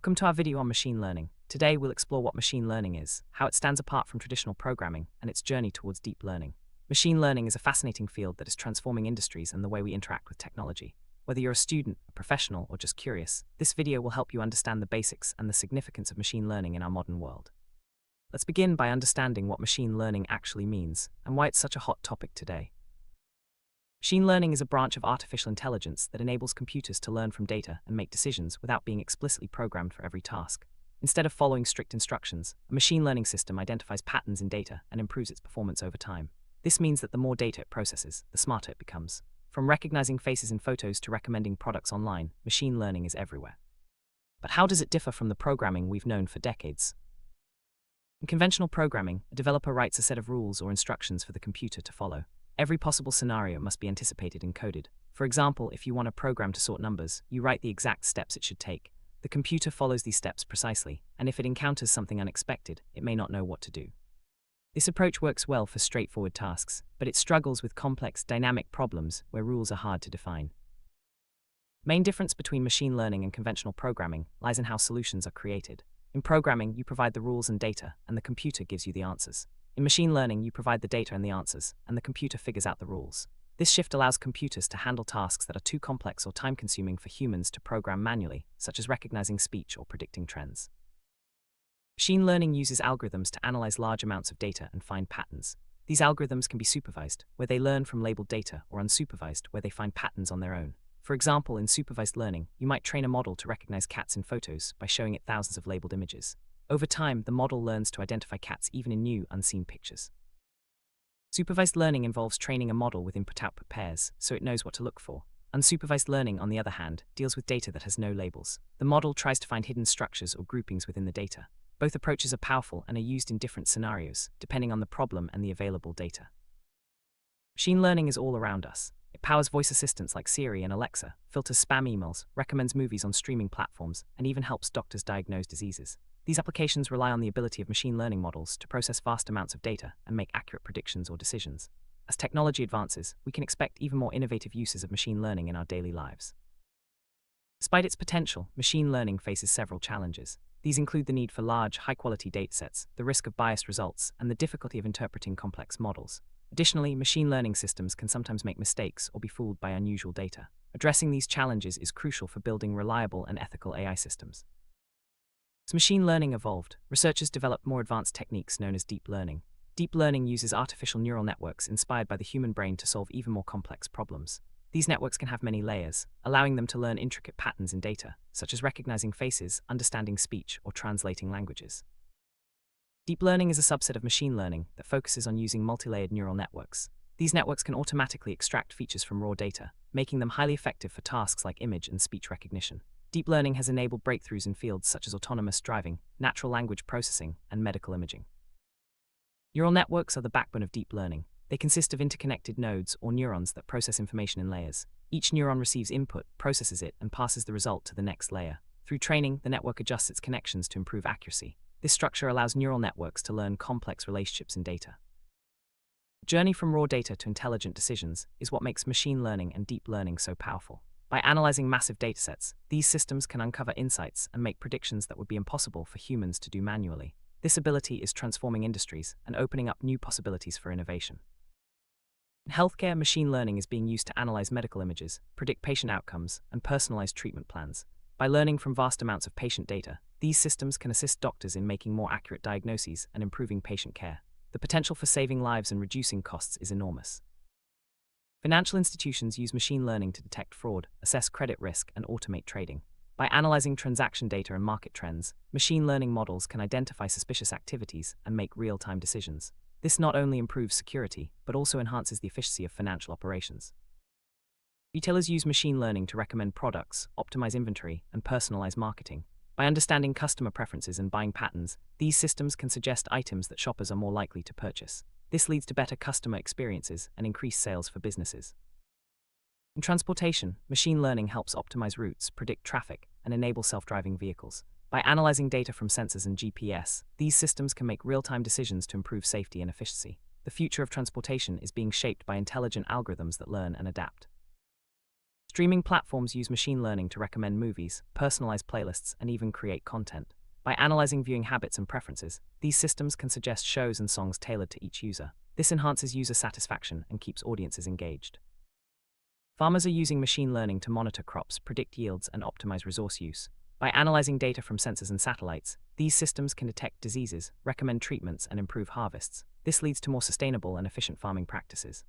Welcome to our video on machine learning. Today we'll explore what machine learning is, how it stands apart from traditional programming, and its journey towards deep learning. Machine learning is a fascinating field that is transforming industries and the way we interact with technology. Whether you're a student, a professional, or just curious, this video will help you understand the basics and the significance of machine learning in our modern world. Let's begin by understanding what machine learning actually means and why it's such a hot topic today. Machine learning is a branch of artificial intelligence that enables computers to learn from data and make decisions without being explicitly programmed for every task. Instead of following strict instructions, a machine learning system identifies patterns in data and improves its performance over time. This means that the more data it processes, the smarter it becomes. From recognizing faces in photos to recommending products online, machine learning is everywhere. But how does it differ from the programming we've known for decades? In conventional programming, a developer writes a set of rules or instructions for the computer to follow. Every possible scenario must be anticipated and coded. For example, if you want a program to sort numbers, you write the exact steps it should take. The computer follows these steps precisely, and if it encounters something unexpected, it may not know what to do. This approach works well for straightforward tasks, but it struggles with complex, dynamic problems where rules are hard to define. Main difference between machine learning and conventional programming lies in how solutions are created. In programming, you provide the rules and data, and the computer gives you the answers. In machine learning, you provide the data and the answers, and the computer figures out the rules. This shift allows computers to handle tasks that are too complex or time-consuming for humans to program manually, such as recognizing speech or predicting trends. Machine learning uses algorithms to analyze large amounts of data and find patterns. These algorithms can be supervised, where they learn from labeled data, or unsupervised, where they find patterns on their own. For example, in supervised learning, you might train a model to recognize cats in photos by showing it thousands of labeled images. Over time, the model learns to identify cats even in new, unseen pictures. Supervised learning involves training a model with input-output pairs, so it knows what to look for. Unsupervised learning, on the other hand, deals with data that has no labels. The model tries to find hidden structures or groupings within the data. Both approaches are powerful and are used in different scenarios, depending on the problem and the available data. Machine learning is all around us. It powers voice assistants like Siri and Alexa, filters spam emails, recommends movies on streaming platforms, and even helps doctors diagnose diseases. These applications rely on the ability of machine learning models to process vast amounts of data and make accurate predictions or decisions. As technology advances, we can expect even more innovative uses of machine learning in our daily lives. Despite its potential, machine learning faces several challenges. These include the need for large, high-quality datasets, the risk of biased results, and the difficulty of interpreting complex models. Additionally, machine learning systems can sometimes make mistakes or be fooled by unusual data. Addressing these challenges is crucial for building reliable and ethical AI systems. As machine learning evolved, researchers developed more advanced techniques known as deep learning. Deep learning uses artificial neural networks inspired by the human brain to solve even more complex problems. These networks can have many layers, allowing them to learn intricate patterns in data, such as recognizing faces, understanding speech, or translating languages. Deep learning is a subset of machine learning that focuses on using multi-layered neural networks. These networks can automatically extract features from raw data, making them highly effective for tasks like image and speech recognition. Deep learning has enabled breakthroughs in fields such as autonomous driving, natural language processing, and medical imaging. Neural networks are the backbone of deep learning. They consist of interconnected nodes or neurons that process information in layers. Each neuron receives input, processes it, and passes the result to the next layer. Through training, the network adjusts its connections to improve accuracy. This structure allows neural networks to learn complex relationships in data. The journey from raw data to intelligent decisions is what makes machine learning and deep learning so powerful. By analyzing massive datasets, these systems can uncover insights and make predictions that would be impossible for humans to do manually. This ability is transforming industries and opening up new possibilities for innovation. In healthcare, machine learning is being used to analyze medical images, predict patient outcomes, and personalize treatment plans. By learning from vast amounts of patient data, these systems can assist doctors in making more accurate diagnoses and improving patient care. The potential for saving lives and reducing costs is enormous. Financial institutions use machine learning to detect fraud, assess credit risk, and automate trading. By analyzing transaction data and market trends, machine learning models can identify suspicious activities and make real-time decisions. This not only improves security, but also enhances the efficiency of financial operations. Retailers use machine learning to recommend products, optimize inventory, and personalize marketing. By understanding customer preferences and buying patterns, these systems can suggest items that shoppers are more likely to purchase. This leads to better customer experiences and increased sales for businesses. In transportation, machine learning helps optimize routes, predict traffic, and enable self-driving vehicles. By analyzing data from sensors and GPS, these systems can make real-time decisions to improve safety and efficiency. The future of transportation is being shaped by intelligent algorithms that learn and adapt. Streaming platforms use machine learning to recommend movies, personalize playlists, and even create content. By analyzing viewing habits and preferences, these systems can suggest shows and songs tailored to each user. This enhances user satisfaction and keeps audiences engaged. Farmers are using machine learning to monitor crops, predict yields, and optimize resource use. By analyzing data from sensors and satellites, these systems can detect diseases, recommend treatments, and improve harvests. This leads to more sustainable and efficient farming practices.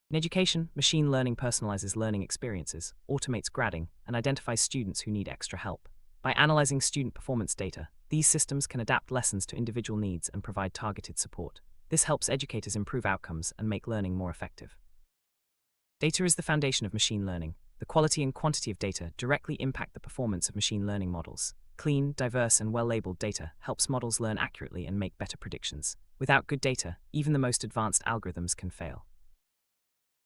In education, machine learning personalizes learning experiences, automates grading, and identifies students who need extra help. By analyzing student performance data, these systems can adapt lessons to individual needs and provide targeted support. This helps educators improve outcomes and make learning more effective. Data is the foundation of machine learning. The quality and quantity of data directly impact the performance of machine learning models. Clean, diverse, and well-labeled data helps models learn accurately and make better predictions. Without good data, even the most advanced algorithms can fail.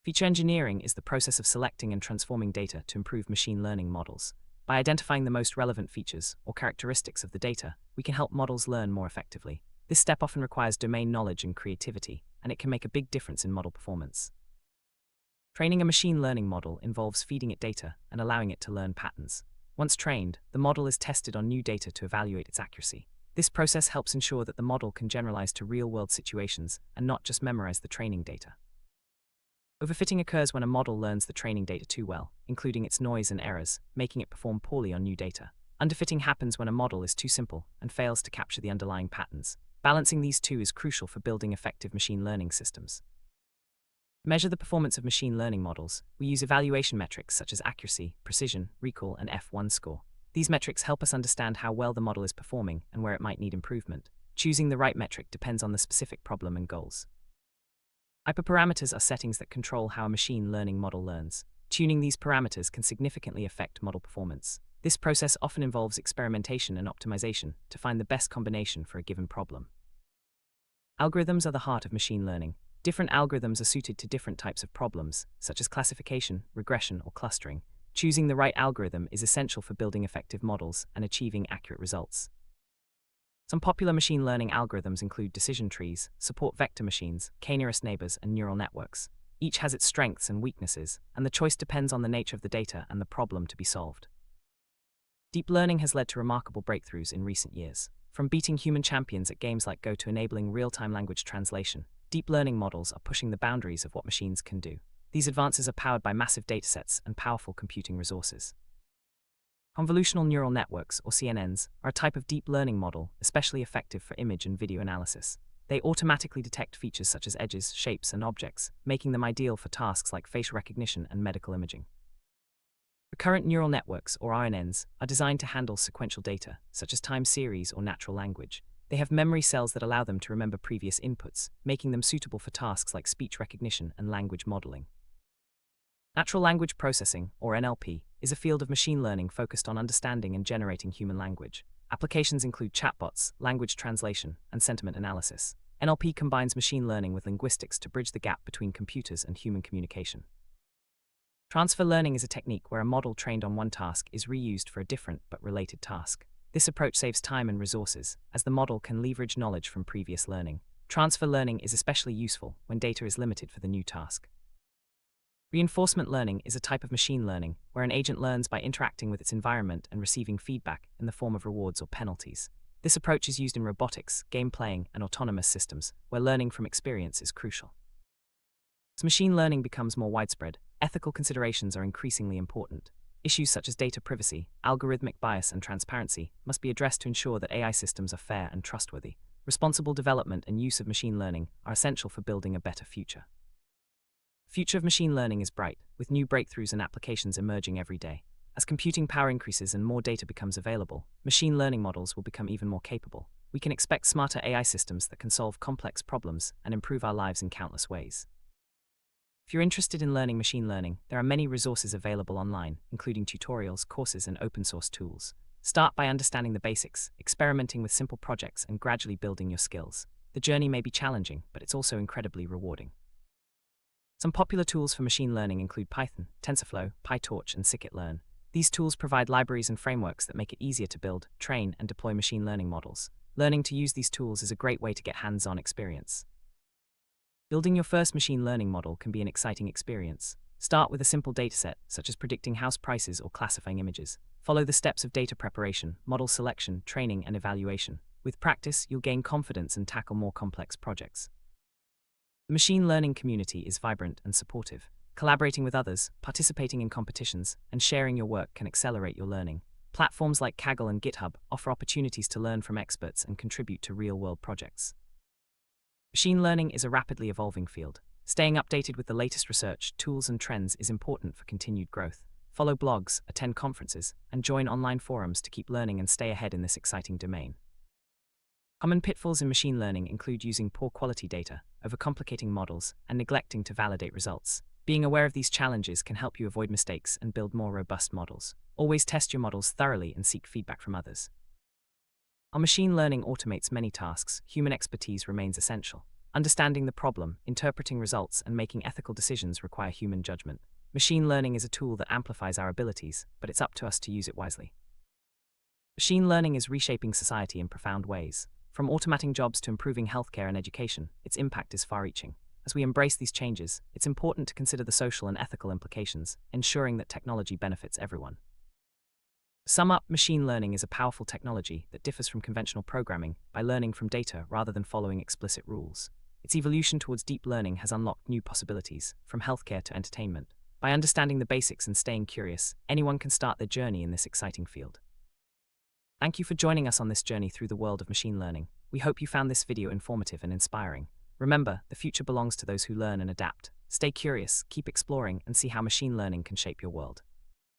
Feature engineering is the process of selecting and transforming data to improve machine learning models. By identifying the most relevant features or characteristics of the data, we can help models learn more effectively. This step often requires domain knowledge and creativity, and it can make a big difference in model performance. Training a machine learning model involves feeding it data and allowing it to learn patterns. Once trained, the model is tested on new data to evaluate its accuracy. This process helps ensure that the model can generalize to real-world situations and not just memorize the training data. Overfitting occurs when a model learns the training data too well, including its noise and errors, making it perform poorly on new data. Underfitting happens when a model is too simple and fails to capture the underlying patterns. Balancing these two is crucial for building effective machine learning systems. To measure the performance of machine learning models, we use evaluation metrics such as accuracy, precision, recall, and F1 score. These metrics help us understand how well the model is performing and where it might need improvement. Choosing the right metric depends on the specific problem and goals. Hyperparameters are settings that control how a machine learning model learns. Tuning these parameters can significantly affect model performance. This process often involves experimentation and optimization to find the best combination for a given problem. Algorithms are the heart of machine learning. Different algorithms are suited to different types of problems, such as classification, regression, or clustering. Choosing the right algorithm is essential for building effective models and achieving accurate results. Some popular machine learning algorithms include decision trees, support vector machines, k-nearest neighbors, and neural networks. Each has its strengths and weaknesses, and the choice depends on the nature of the data and the problem to be solved. Deep learning has led to remarkable breakthroughs in recent years. From beating human champions at games like Go to enabling real-time language translation, deep learning models are pushing the boundaries of what machines can do. These advances are powered by massive datasets and powerful computing resources. Convolutional neural networks, or CNNs, are a type of deep learning model especially effective for image and video analysis. They automatically detect features such as edges, shapes, and objects, making them ideal for tasks like facial recognition and medical imaging. Recurrent neural networks, or RNNs, are designed to handle sequential data, such as time series or natural language. They have memory cells that allow them to remember previous inputs, making them suitable for tasks like speech recognition and language modeling. Natural language processing, or NLP, is a field of machine learning focused on understanding and generating human language. Applications include chatbots, language translation, and sentiment analysis. NLP combines machine learning with linguistics to bridge the gap between computers and human communication. Transfer learning is a technique where a model trained on one task is reused for a different but related task. This approach saves time and resources, as the model can leverage knowledge from previous learning. Transfer learning is especially useful when data is limited for the new task. Reinforcement learning is a type of machine learning where an agent learns by interacting with its environment and receiving feedback in the form of rewards or penalties. This approach is used in robotics, game playing, and autonomous systems, where learning from experience is crucial. As machine learning becomes more widespread, ethical considerations are increasingly important. Issues such as data privacy, algorithmic bias, and transparency must be addressed to ensure that AI systems are fair and trustworthy. Responsible development and use of machine learning are essential for building a better future. The future of machine learning is bright, with new breakthroughs and applications emerging every day. As computing power increases and more data becomes available, machine learning models will become even more capable. We can expect smarter AI systems that can solve complex problems and improve our lives in countless ways. If you're interested in learning machine learning, there are many resources available online, including tutorials, courses, and open-source tools. Start by understanding the basics, experimenting with simple projects, and gradually building your skills. The journey may be challenging, but it's also incredibly rewarding. Some popular tools for machine learning include Python, TensorFlow, PyTorch, and scikit-learn. These tools provide libraries and frameworks that make it easier to build, train, and deploy machine learning models. Learning to use these tools is a great way to get hands-on experience. Building your first machine learning model can be an exciting experience. Start with a simple dataset, such as predicting house prices or classifying images. Follow the steps of data preparation, model selection, training, and evaluation. With practice, you'll gain confidence and tackle more complex projects. The machine learning community is vibrant and supportive. Collaborating with others, participating in competitions, and sharing your work can accelerate your learning. Platforms like Kaggle and GitHub offer opportunities to learn from experts and contribute to real-world projects. Machine learning is a rapidly evolving field. Staying updated with the latest research, tools, and trends is important for continued growth. Follow blogs, attend conferences, and join online forums to keep learning and stay ahead in this exciting domain. Common pitfalls in machine learning include using poor quality data, overcomplicating models, and neglecting to validate results. Being aware of these challenges can help you avoid mistakes and build more robust models. Always test your models thoroughly and seek feedback from others. While machine learning automates many tasks, human expertise remains essential. Understanding the problem, interpreting results, and making ethical decisions require human judgment. Machine learning is a tool that amplifies our abilities, but it's up to us to use it wisely. Machine learning is reshaping society in profound ways. From automating jobs to improving healthcare and education, its impact is far-reaching. As we embrace these changes, it's important to consider the social and ethical implications, ensuring that technology benefits everyone. To sum up, machine learning is a powerful technology that differs from conventional programming by learning from data rather than following explicit rules. Its evolution towards deep learning has unlocked new possibilities, from healthcare to entertainment. By understanding the basics and staying curious, anyone can start their journey in this exciting field. Thank you for joining us on this journey through the world of machine learning. We hope you found this video informative and inspiring. Remember, the future belongs to those who learn and adapt. Stay curious, keep exploring, and see how machine learning can shape your world.